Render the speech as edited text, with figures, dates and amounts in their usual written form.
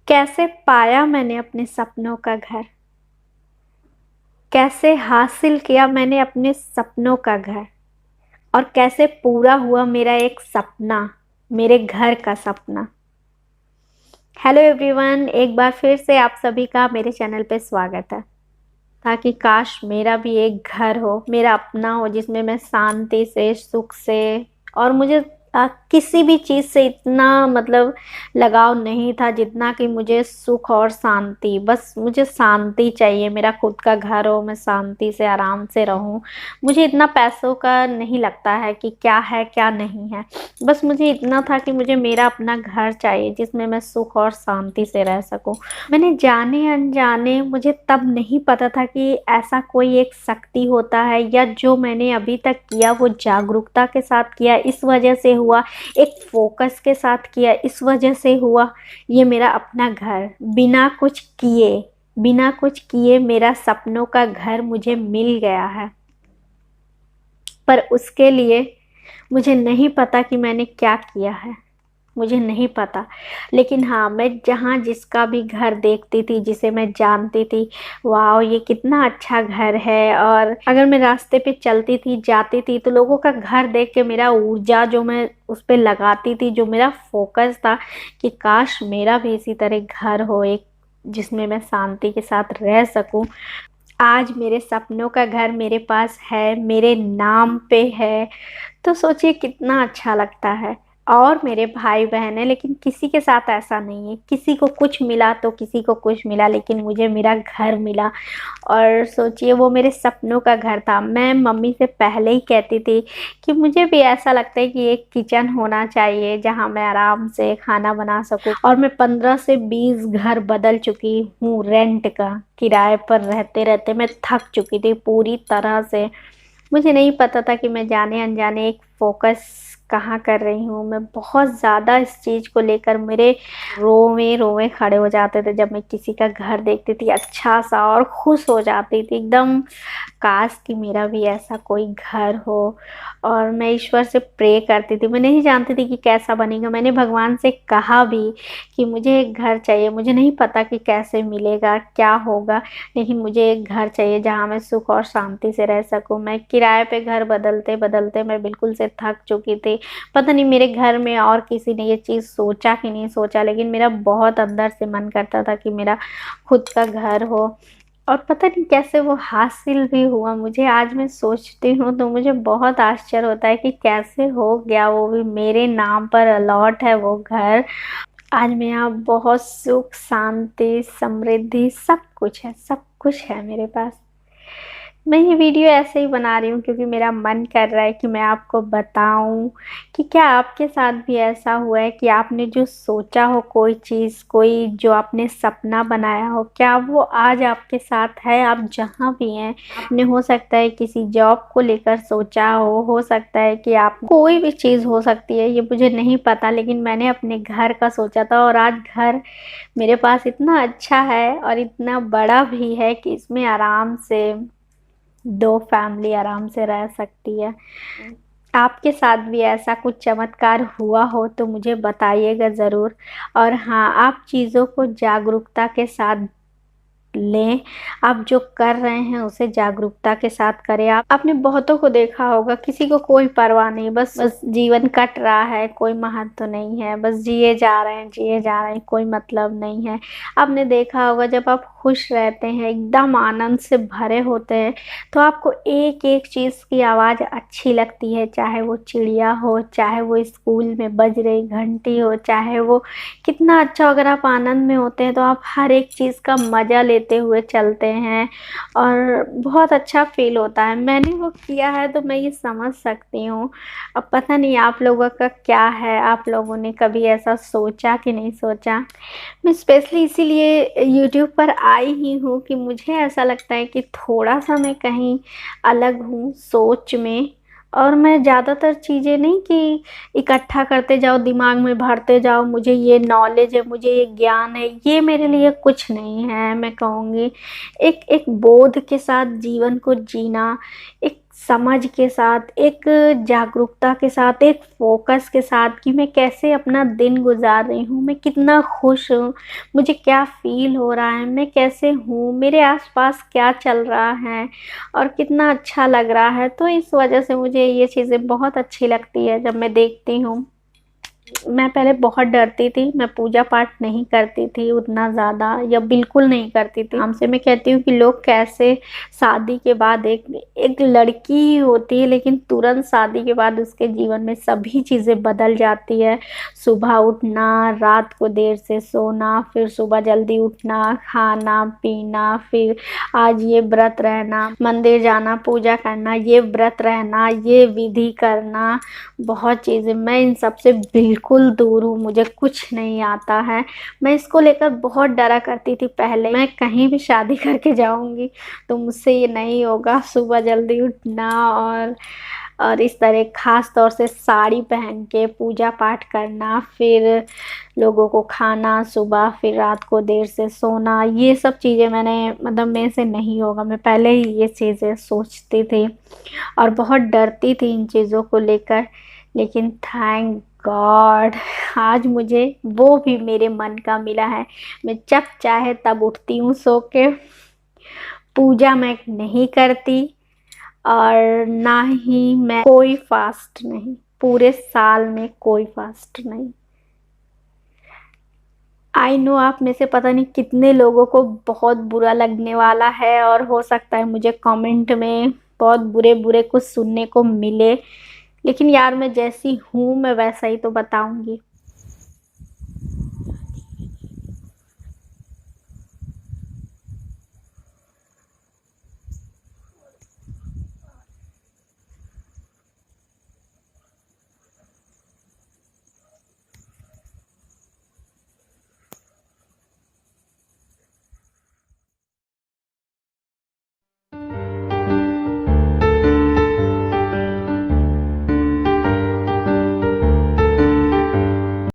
कैसे पाया मैंने अपने सपनों का घर। कैसे हासिल किया मैंने अपने सपनों का घर। और कैसे पूरा हुआ मेरा एक सपना, मेरे घर का सपना। हेलो एवरीवन, एक बार फिर से आप सभी का मेरे चैनल पे स्वागत है। ताकि काश मेरा भी एक घर हो, मेरा अपना हो, जिसमें मैं शांति से, सुख से, और मुझे किसी भी चीज़ से इतना लगाव नहीं था जितना कि मुझे सुख और शांति। बस मुझे शांति चाहिए, मेरा खुद का घर हो, मैं शांति से आराम से रहूं। मुझे इतना पैसों का नहीं लगता है कि क्या है क्या नहीं है। बस मुझे इतना था कि मुझे मेरा अपना घर चाहिए जिसमें मैं सुख और शांति से रह सकूं। मैंने जाने अनजाने, मुझे तब नहीं पता था कि ऐसा कोई एक शक्ति होता है, या जो मैंने अभी तक किया वो जागरूकता के साथ किया, इस वजह से हुआ। एक फोकस के साथ किया, इस वजह से हुआ। ये मेरा अपना घर, बिना कुछ किए मेरा सपनों का घर मुझे मिल गया है। पर उसके लिए मुझे नहीं पता कि मैंने क्या किया है, मुझे नहीं पता। लेकिन हाँ, मैं जहाँ जिसका भी घर देखती थी, जिसे मैं जानती थी, वाह ये कितना अच्छा घर है। और अगर मैं रास्ते पे चलती थी, जाती थी, तो लोगों का घर देख के मेरा ऊर्जा जो मैं उस पे लगाती थी, जो मेरा फोकस था कि काश मेरा भी इसी तरह घर हो, एक जिसमें मैं शांति के साथ रह सकूं। आज मेरे सपनों का घर मेरे पास है, मेरे नाम पे है। तो सोचिए कितना अच्छा लगता है। और मेरे भाई बहन है, लेकिन किसी के साथ ऐसा नहीं है। किसी को कुछ मिला तो किसी को कुछ मिला, लेकिन मुझे मेरा घर मिला। और सोचिए वो मेरे सपनों का घर था। मैं मम्मी से पहले ही कहती थी कि मुझे भी ऐसा लगता है कि एक किचन होना चाहिए जहां मैं आराम से खाना बना सकूं। और मैं 15 से 20 घर बदल चुकी हूँ, रेंट का, किराए पर रहते रहते मैं थक चुकी थी पूरी तरह से। मुझे नहीं पता था कि मैं जाने अनजाने एक फोकस कहाँ कर रही हूँ। मैं बहुत ज़्यादा इस चीज़ को लेकर, मेरे रोवे रोवे खड़े हो जाते थे जब मैं किसी का घर देखती थी अच्छा सा, और खुश हो जाती थी एकदम। काश कि मेरा भी ऐसा कोई घर हो। और मैं ईश्वर से प्रे करती थी। मैं नहीं जानती थी कि कैसा बनेगा। मैंने भगवान से कहा भी कि मुझे एक घर चाहिए। मुझे नहीं पता कि कैसे मिलेगा, क्या होगा, लेकिन मुझे एक घर चाहिए जहाँ मैं सुख और शांति से रह सकूं। मैं किराए पे घर बदलते बदलते मैं बिल्कुल से थक चुकी थी। पता नहीं मेरे घर में और किसी ने ये चीज़ सोचा कि नहीं सोचा, लेकिन मेरा बहुत अंदर से मन करता था कि मेरा खुद का घर हो। और पता नहीं कैसे वो हासिल भी हुआ मुझे। आज मैं सोचती हूँ तो मुझे बहुत आश्चर्य होता है कि कैसे हो गया, वो भी मेरे नाम पर अलॉट है वो घर। आज मैं यहाँ बहुत सुख शांति समृद्धि सब कुछ है, सब कुछ है मेरे पास। मैं ये वीडियो ऐसे ही बना रही हूँ क्योंकि मेरा मन कर रहा है कि मैं आपको बताऊं कि क्या आपके साथ भी ऐसा हुआ है कि आपने जो सोचा हो, कोई चीज़, कोई जो आपने सपना बनाया हो, क्या वो आज आपके साथ है। आप जहाँ भी हैं, आपने हो सकता है किसी जॉब को लेकर सोचा हो सकता है कि आप, कोई भी चीज़ हो सकती है, ये मुझे नहीं पता। लेकिन मैंने अपने घर का सोचा था, और आज घर मेरे पास इतना अच्छा है और इतना बड़ा भी है कि इसमें आराम से 2 फैमिली आराम से रह सकती है। आपके साथ भी ऐसा कुछ चमत्कार हुआ हो तो मुझे बताइएगा ज़रूर। और हाँ, आप चीज़ों को जागरूकता के साथ लें। आप जो कर रहे हैं उसे जागरूकता के साथ करें। आपने बहुतों को देखा होगा, किसी को कोई परवाह नहीं, बस बस जीवन कट रहा है, कोई महत्व तो नहीं है, बस जिए जा रहे हैं, जिए जा रहे हैं, कोई मतलब नहीं है। आपने देखा होगा जब आप खुश रहते हैं, एकदम आनंद से भरे होते हैं, तो आपको एक एक चीज़ की आवाज़ अच्छी लगती है। चाहे वो चिड़िया हो, चाहे वो स्कूल में बज रही घंटी हो, चाहे वो कितना अच्छा, अगर आप आनंद में होते हैं तो आप हर एक चीज़ का मज़ा लेते हुए चलते हैं, और बहुत अच्छा फील होता है। मैंने वो किया है तो मैं ये समझ सकती हूँ। अब पता नहीं आप लोगों का क्या है, आप लोगों ने कभी ऐसा सोचा कि नहीं सोचा। मैं स्पेशली इसीलिए यूट्यूब पर आई ही हूँ कि मुझे ऐसा लगता है कि थोड़ा सा मैं कहीं अलग हूँ सोच में। और मैं ज़्यादातर चीज़ें नहीं कि इकट्ठा करते जाओ, दिमाग में भरते जाओ, मुझे ये नॉलेज है, मुझे ये ज्ञान है, ये मेरे लिए कुछ नहीं है। मैं कहूँगी एक एक बोध के साथ जीवन को जीना, एक समझ के साथ, एक जागरूकता के साथ, एक फोकस के साथ कि मैं कैसे अपना दिन गुजार रही हूँ, मैं कितना खुश हूँ, मुझे क्या फील हो रहा है, मैं कैसे हूँ, मेरे आसपास क्या चल रहा है और कितना अच्छा लग रहा है। तो इस वजह से मुझे ये चीज़ें बहुत अच्छी लगती है जब मैं देखती हूँ। मैं पहले बहुत डरती थी, मैं पूजा पाठ नहीं करती थी उतना ज़्यादा, या बिल्कुल नहीं करती थी। हमसे मैं कहती हूँ कि लोग कैसे शादी के बाद, एक एक लड़की ही होती है लेकिन तुरंत शादी के बाद उसके जीवन में सभी चीज़ें बदल जाती है। सुबह उठना, रात को देर से सोना, फिर सुबह जल्दी उठना, खाना पीना, फिर आज ये व्रत रहना, मंदिर जाना, पूजा करना, ये व्रत रहना, ये विधि करना, बहुत चीज़ें। मैं इन सब से बिल्कुल दूर हूँ, मुझे कुछ नहीं आता है। मैं इसको लेकर बहुत डरा करती थी पहले, मैं कहीं भी शादी करके जाऊंगी तो मुझसे ये नहीं होगा, सुबह जल्दी उठना और इस तरह खास तौर से साड़ी पहन के पूजा पाठ करना, फिर लोगों को खाना सुबह, फिर रात को देर से सोना, ये सब चीज़ें मैंने मतलब मेरे से नहीं होगा। मैं पहले ही ये चीज़ें सोचती थी और बहुत डरती थी इन चीज़ों को लेकर। लेकिन थैंक गॉड आज मुझे वो भी मेरे मन का मिला है। मैं जब चाहे तब उठती हूँ सो के, पूजा मैं नहीं करती और ना ही मैं कोई फास्ट नहीं, पूरे साल में कोई फास्ट नहीं। आई नो आप में से पता नहीं कितने लोगों को बहुत बुरा लगने वाला है और हो सकता है मुझे कमेंट में बहुत बुरे बुरे कुछ सुनने को मिले, लेकिन यार मैं जैसी हूँ मैं वैसा ही तो बताऊंगी।